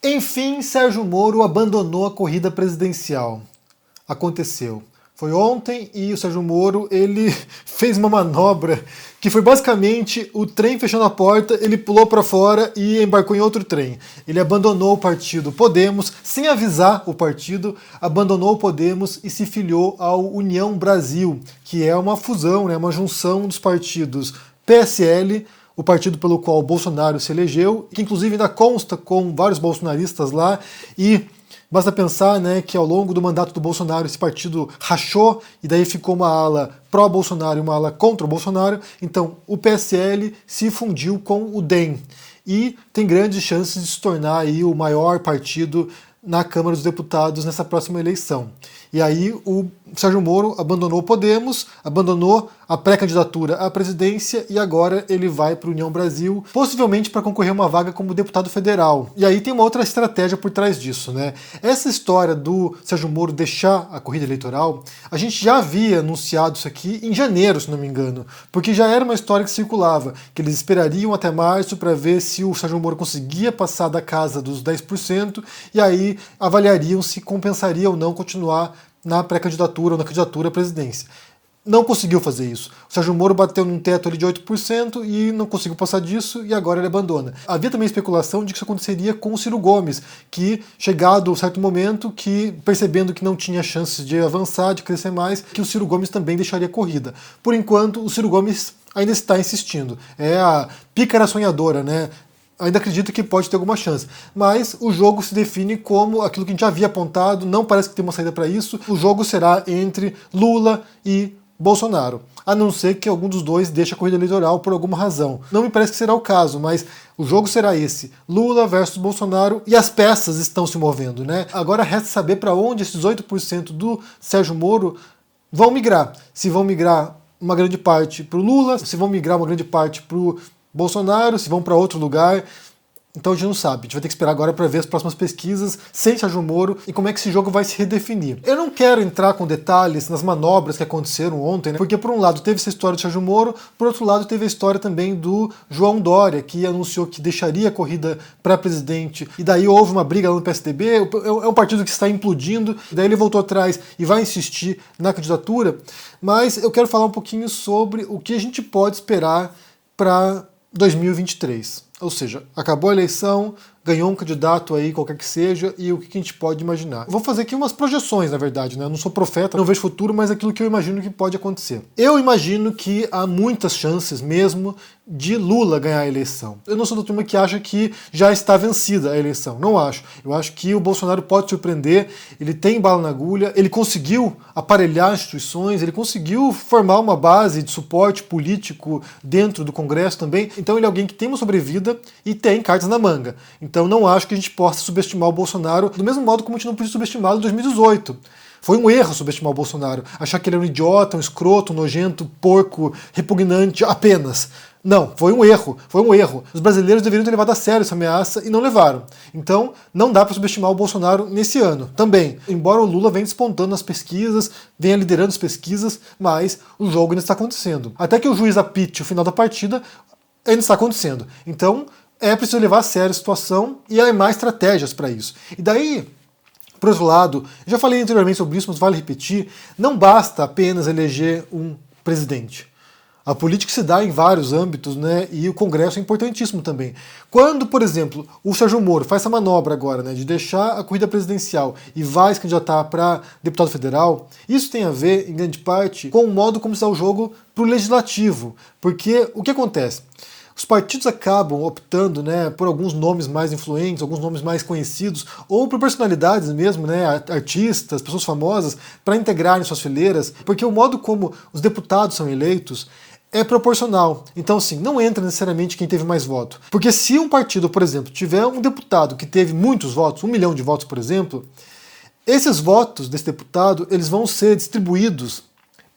Enfim, Sérgio Moro abandonou a corrida presidencial. Aconteceu. Foi ontem e o Sérgio Moro ele fez uma manobra que foi basicamente o trem fechando a porta, ele pulou para fora e embarcou em outro trem. Ele abandonou o partido Podemos, sem avisar o partido, abandonou o Podemos e se filiou ao União Brasil, que é uma fusão, né, uma junção dos partidos PSL, o partido pelo qual o Bolsonaro se elegeu, que inclusive ainda consta com vários bolsonaristas lá, e basta pensar, né, que ao longo do mandato do Bolsonaro esse partido rachou e daí ficou uma ala pró-Bolsonaro e uma ala contra o Bolsonaro. Então o PSL se fundiu com o DEM e tem grandes chances de se tornar aí o maior partido na Câmara dos Deputados nessa próxima eleição. E aí o Sérgio Moro abandonou o Podemos, abandonou a pré-candidatura à presidência e agora ele vai para o União Brasil, possivelmente para concorrer a uma vaga como deputado federal. E aí tem uma outra estratégia por trás disso, né? Essa história do Sérgio Moro deixar a corrida eleitoral, a gente já havia anunciado isso aqui em janeiro, se não me engano, porque já era uma história que circulava, que eles esperariam até março para ver se o Sérgio Moro conseguia passar da casa dos 10% e aí avaliariam se compensaria ou não continuar na pré-candidatura ou na candidatura à presidência. Não conseguiu fazer isso. O Sérgio Moro bateu num teto ali de 8% e não conseguiu passar disso e agora ele abandona. Havia também especulação de que isso aconteceria com o Ciro Gomes, que chegado um certo momento, que percebendo que não tinha chances de avançar, de crescer mais, que o Ciro Gomes também deixaria a corrida. Por enquanto, o Ciro Gomes ainda está insistindo. É a pícara sonhadora, né? Ainda acredito que pode ter alguma chance. Mas o jogo se define como aquilo que a gente já havia apontado, não parece que tem uma saída para isso. O jogo será entre Lula e Bolsonaro, a não ser que algum dos dois deixe a corrida eleitoral por alguma razão. Não me parece que será o caso, mas o jogo será esse, Lula versus Bolsonaro, e as peças estão se movendo, né? Agora resta saber para onde esses 8% do Sérgio Moro vão migrar. Se vão migrar uma grande parte para o Lula, se vão migrar uma grande parte para o Bolsonaro, se vão para outro lugar. Então a gente não sabe, a gente vai ter que esperar agora para ver as próximas pesquisas sem Sérgio Moro e como é que esse jogo vai se redefinir. Eu não quero entrar com detalhes nas manobras que aconteceram ontem, né? Porque por um lado teve essa história do Sérgio Moro, por outro lado teve a história também do João Dória, que anunciou que deixaria a corrida para presidente, e daí houve uma briga lá no PSDB, é um partido que está implodindo, daí ele voltou atrás e vai insistir na candidatura, mas eu quero falar um pouquinho sobre o que a gente pode esperar para 2023. Ou seja, acabou a eleição, ganhou um candidato aí, qualquer que seja, e o que a gente pode imaginar. Vou fazer aqui umas projeções, na verdade, né? Eu não sou profeta, não vejo futuro, mas aquilo que eu imagino que pode acontecer. Eu imagino que há muitas chances mesmo de Lula ganhar a eleição. Eu não sou da turma que acha que já está vencida a eleição. Não acho. Eu acho que o Bolsonaro pode surpreender, ele tem bala na agulha, ele conseguiu aparelhar instituições, ele conseguiu formar uma base de suporte político dentro do Congresso também. Então ele é alguém que tem uma sobrevida e tem cartas na manga. Então não acho que a gente possa subestimar o Bolsonaro do mesmo modo como a gente não podia subestimá-lo em 2018. Foi um erro subestimar o Bolsonaro, achar que ele era um idiota, um escroto, um nojento, porco, repugnante apenas. Não, foi um erro, foi um erro. Os brasileiros deveriam ter levado a sério essa ameaça e não levaram. Então, não dá para subestimar o Bolsonaro nesse ano também. Embora o Lula venha despontando nas pesquisas, venha liderando as pesquisas, mas o jogo ainda está acontecendo. Até que o juiz apite o final da partida, ainda está acontecendo. Então, é preciso levar a sério a situação e há mais estratégias para isso. E daí, por outro lado, já falei anteriormente sobre isso, mas vale repetir, não basta apenas eleger um presidente. A política se dá em vários âmbitos, né? E o Congresso é importantíssimo também. Quando, por exemplo, o Sérgio Moro faz essa manobra agora, né, de deixar a corrida presidencial e vai se candidatar para deputado federal, isso tem a ver, em grande parte, com o modo como se dá o jogo para o legislativo. Porque o que acontece? Os partidos acabam optando, né, por alguns nomes mais influentes, alguns nomes mais conhecidos, ou por personalidades mesmo, né, artistas, pessoas famosas, para integrarem suas fileiras, porque o modo como os deputados são eleitos é proporcional. Então, assim, não entra necessariamente quem teve mais voto. Porque se um partido, por exemplo, tiver um deputado que teve muitos votos, 1 milhão de votos, por exemplo, esses votos desse deputado, eles vão ser distribuídos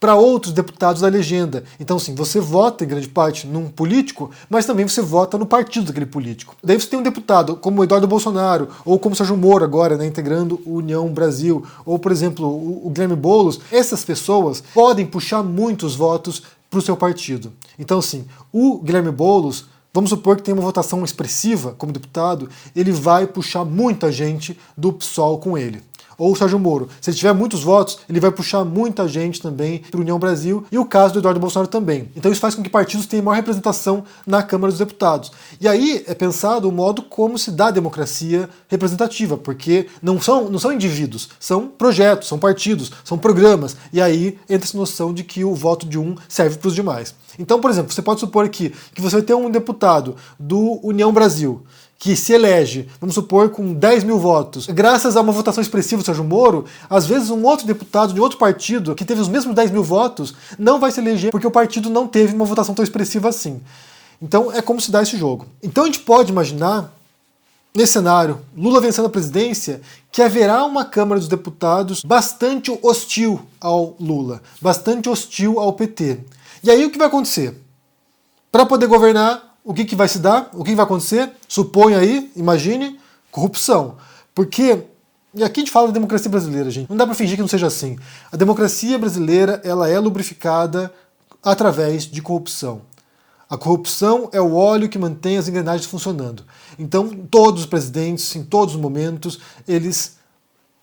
para outros deputados da legenda. Então, sim, você vota em grande parte num político, mas também você vota no partido daquele político. Daí você tem um deputado como o Eduardo Bolsonaro, ou como o Sérgio Moro agora, né, integrando o União Brasil, ou, por exemplo, o Guilherme Boulos. Essas pessoas podem puxar muitos votos para o seu partido. Então, sim, o Guilherme Boulos vamos supor que tem uma votação expressiva como deputado, ele vai puxar muita gente do PSOL com ele. Ou o Sérgio Moro. Se ele tiver muitos votos, ele vai puxar muita gente também para o União Brasil, e o caso do Eduardo Bolsonaro também. Então isso faz com que partidos tenham maior representação na Câmara dos Deputados. E aí é pensado o modo como se dá a democracia representativa, porque não são indivíduos, são projetos, são partidos, são programas, e aí entra essa noção de que o voto de um serve para os demais. Então, por exemplo, você pode supor que você vai ter um deputado do União Brasil, que se elege, vamos supor, com 10 mil votos, graças a uma votação expressiva do Sérgio Moro, às vezes um outro deputado de outro partido, que teve os mesmos 10 mil votos, não vai se eleger porque o partido não teve uma votação tão expressiva assim. Então é como se dá esse jogo. Então a gente pode imaginar, nesse cenário, Lula vencendo a presidência, que haverá uma Câmara dos Deputados bastante hostil ao Lula, bastante hostil ao PT. E aí o que vai acontecer? Para poder governar, o que vai se dar? O que vai acontecer? Suponha aí, imagine, corrupção. Porque, e aqui a gente fala da democracia brasileira, gente, não dá para fingir que não seja assim. A democracia brasileira, ela é lubrificada através de corrupção. A corrupção é o óleo que mantém as engrenagens funcionando. Então, todos os presidentes, em todos os momentos, eles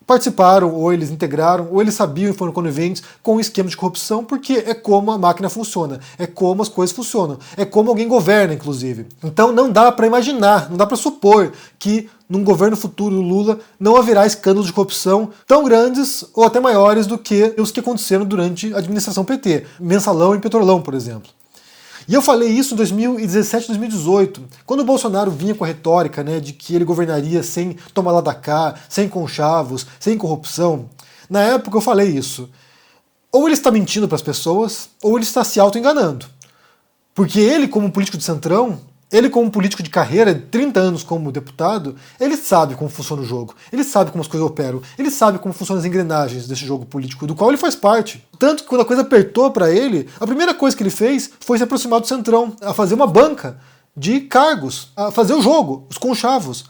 participaram, ou eles integraram, ou eles sabiam e foram coniventes com o esquema de corrupção, porque é como a máquina funciona, é como as coisas funcionam, é como alguém governa, inclusive. Então não dá para imaginar, não dá para supor que num governo futuro do Lula não haverá escândalos de corrupção tão grandes ou até maiores do que os que aconteceram durante a administração PT, Mensalão e Petrolão, por exemplo. E eu falei isso em 2017, 2018, quando o Bolsonaro vinha com a retórica, né, de que ele governaria sem tomar lá da cá, sem conchavos, sem corrupção. Na época eu falei isso. Ou ele está mentindo para as pessoas, ou ele está se auto-enganando. Porque ele, como político de centrão, ele como político de carreira, 30 anos como deputado, ele sabe como funciona o jogo, ele sabe como as coisas operam, ele sabe como funcionam as engrenagens desse jogo político, do qual ele faz parte. Tanto que quando a coisa apertou para ele, a primeira coisa que ele fez foi se aproximar do centrão, a fazer uma banca de cargos, a fazer o jogo, os conchavos.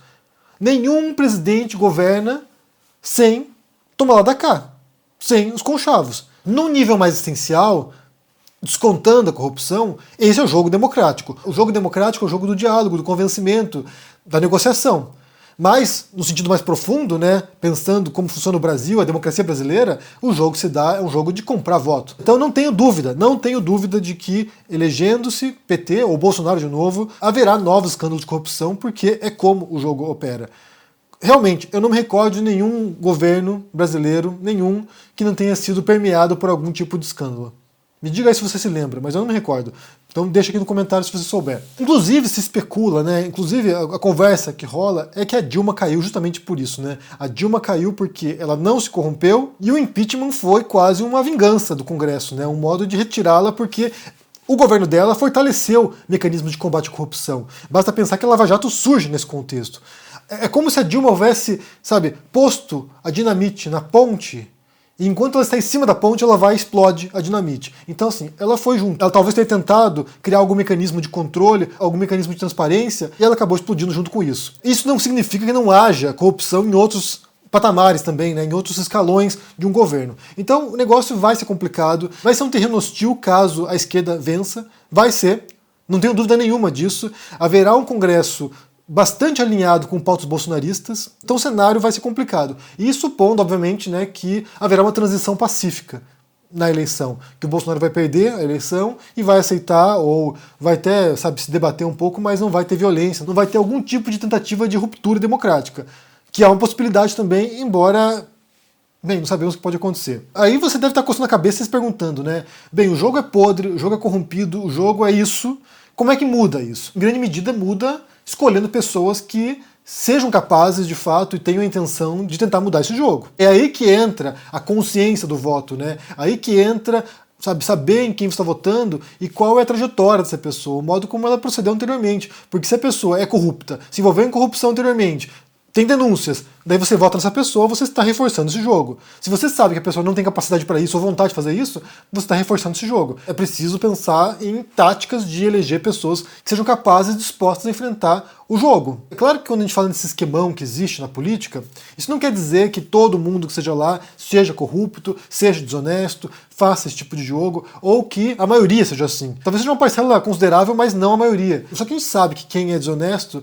Nenhum presidente governa sem tomar lá da cá, sem os conchavos. Num nível mais essencial, descontando a corrupção, esse é o jogo democrático. O jogo democrático é o jogo do diálogo, do convencimento, da negociação. Mas, no sentido mais profundo, né, pensando como funciona o Brasil, a democracia brasileira, o jogo que se dá é um jogo de comprar voto. Então não tenho dúvida de que, elegendo-se PT ou Bolsonaro de novo, haverá novos escândalos de corrupção, porque é como o jogo opera. Realmente, eu não me recordo de nenhum governo brasileiro, nenhum, que não tenha sido permeado por algum tipo de escândalo. Me diga aí se você se lembra, mas eu não me recordo. Então deixa aqui no comentário se você souber. Inclusive se especula, né? Inclusive a conversa que rola é que a Dilma caiu justamente por isso, né? A Dilma caiu porque ela não se corrompeu e o impeachment foi quase uma vingança do Congresso, né? Um modo de retirá-la porque o governo dela fortaleceu mecanismos de combate à corrupção. Basta pensar que a Lava Jato surge nesse contexto. É como se a Dilma houvesse, sabe, posto a dinamite na ponte. E enquanto ela está em cima da ponte, ela vai e explode a dinamite. Então, assim, ela foi junto. Ela talvez tenha tentado criar algum mecanismo de controle, algum mecanismo de transparência, e ela acabou explodindo junto com isso. Isso não significa que não haja corrupção em outros patamares também, né, em outros escalões de um governo. Então, o negócio vai ser complicado, vai ser um terreno hostil caso a esquerda vença, vai ser, não tenho dúvida nenhuma disso. Haverá um Congresso bastante alinhado com pautas bolsonaristas, então o cenário vai ser complicado. E supondo, obviamente, né, que haverá uma transição pacífica na eleição, que o Bolsonaro vai perder a eleição e vai aceitar, ou vai até, sabe, se debater um pouco, mas não vai ter violência, não vai ter algum tipo de tentativa de ruptura democrática, que é uma possibilidade também, embora, bem, não sabemos o que pode acontecer. Aí você deve estar coçando a cabeça e se perguntando, né, bem, o jogo é podre, o jogo é corrompido, o jogo é isso, como é que muda isso? Em grande medida muda escolhendo pessoas que sejam capazes, de fato, e tenham a intenção de tentar mudar esse jogo. É aí que entra a consciência do voto, né? Aí que entra, sabe, saber em quem você está votando e qual é a trajetória dessa pessoa, o modo como ela procedeu anteriormente. Porque se a pessoa é corrupta, se envolveu em corrupção anteriormente, tem denúncias, daí você vota nessa pessoa, você está reforçando esse jogo. Se você sabe que a pessoa não tem capacidade para isso ou vontade de fazer isso, você está reforçando esse jogo. É preciso pensar em táticas de eleger pessoas que sejam capazes e dispostas a enfrentar o jogo. É claro que quando a gente fala desse esquemão que existe na política, isso não quer dizer que todo mundo que seja lá seja corrupto, seja desonesto, faça esse tipo de jogo, ou que a maioria seja assim. Talvez seja uma parcela considerável, mas não a maioria. Só que a gente sabe que quem é desonesto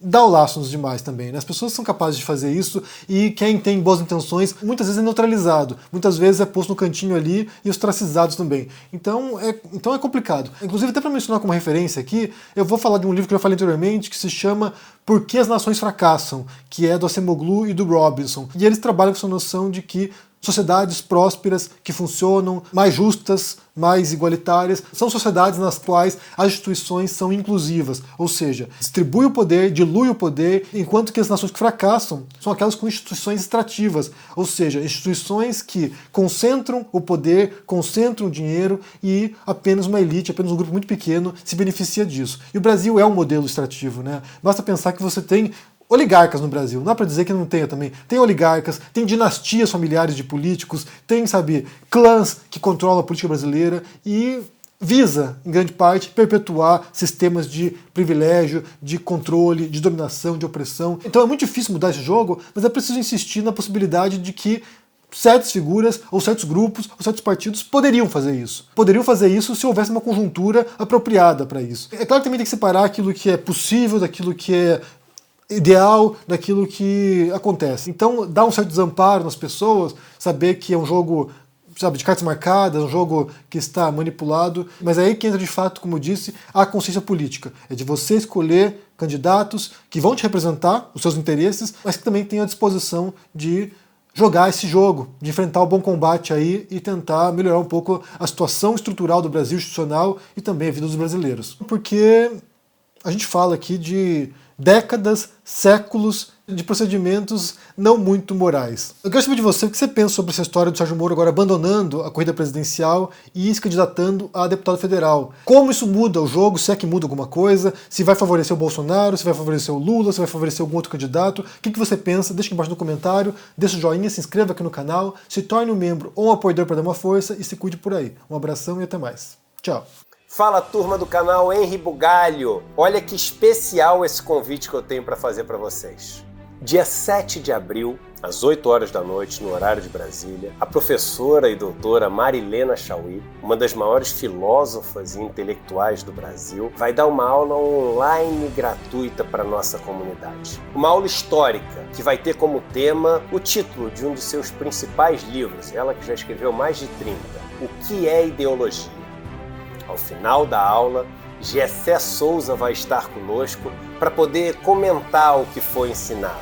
dá o laço nos demais também, né? As pessoas são capazes de fazer isso e quem tem boas intenções muitas vezes é neutralizado, muitas vezes é posto no cantinho ali e ostracizados também. Então é complicado. Inclusive, até para mencionar como referência aqui, eu vou falar de um livro que eu já falei anteriormente que se chama Por que as Nações Fracassam, que é do Acemoglu e do Robinson. E eles trabalham com essa noção de que sociedades prósperas, que funcionam, mais justas, mais igualitárias, são sociedades nas quais as instituições são inclusivas, ou seja, distribui o poder, dilui o poder, enquanto que as nações que fracassam são aquelas com instituições extrativas, ou seja, instituições que concentram o poder, concentram o dinheiro e apenas uma elite, apenas um grupo muito pequeno se beneficia disso. E o Brasil é um modelo extrativo, né? Basta pensar que você tem oligarcas no Brasil, não dá pra dizer que não tenha também. Tem oligarcas, tem dinastias familiares de políticos, tem, sabe, clãs que controlam a política brasileira e visa, em grande parte, perpetuar sistemas de privilégio, de controle, de dominação, de opressão. Então é muito difícil mudar esse jogo, mas é preciso insistir na possibilidade de que certas figuras, ou certos grupos, ou certos partidos poderiam fazer isso. Poderiam fazer isso se houvesse uma conjuntura apropriada para isso. É claro que também tem que separar aquilo que é possível daquilo que é ideal, daquilo que acontece. Então dá um certo desamparo nas pessoas, saber que é um jogo, sabe, de cartas marcadas, um jogo que está manipulado, mas é aí que entra de fato, como eu disse, a consciência política. É de você escolher candidatos que vão te representar os seus interesses, mas que também tenham a disposição de jogar esse jogo, de enfrentar o bom combate aí e tentar melhorar um pouco a situação estrutural do Brasil, institucional, e também a vida dos brasileiros. Porque a gente fala aqui de décadas, séculos de procedimentos não muito morais. Eu quero saber de você o que você pensa sobre essa história do Sérgio Moro agora abandonando a corrida presidencial e se candidatando a deputado federal. Como isso muda o jogo, se é que muda alguma coisa, se vai favorecer o Bolsonaro, se vai favorecer o Lula, se vai favorecer algum outro candidato. O que você pensa? Deixa aqui embaixo no comentário, deixa o joinha, se inscreva aqui no canal, se torne um membro ou um apoiador para dar uma força e se cuide por aí. Um abração e até mais. Tchau. Fala, turma do canal Henri Bugalho. Olha que especial esse convite que eu tenho para fazer para vocês. Dia 7 de abril, às 8 horas da noite, no horário de Brasília, a professora e doutora Marilena Chaui, uma das maiores filósofas e intelectuais do Brasil, vai dar uma aula online gratuita para a nossa comunidade. Uma aula histórica, que vai ter como tema o título de um de seus principais livros, ela que já escreveu mais de 30, O que é Ideologia? Ao final da aula, Gessé Souza vai estar conosco para poder comentar o que foi ensinado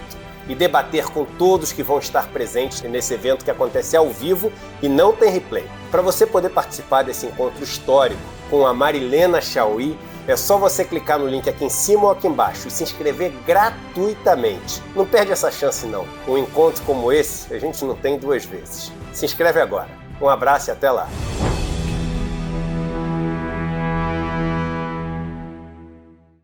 e debater com todos que vão estar presentes nesse evento que acontece ao vivo e não tem replay. Para você poder participar desse encontro histórico com a Marilena Chaui, é só você clicar no link aqui em cima ou aqui embaixo e se inscrever gratuitamente. Não perde essa chance não. Um encontro como esse, a gente não tem duas vezes. Se inscreve agora. Um abraço e até lá.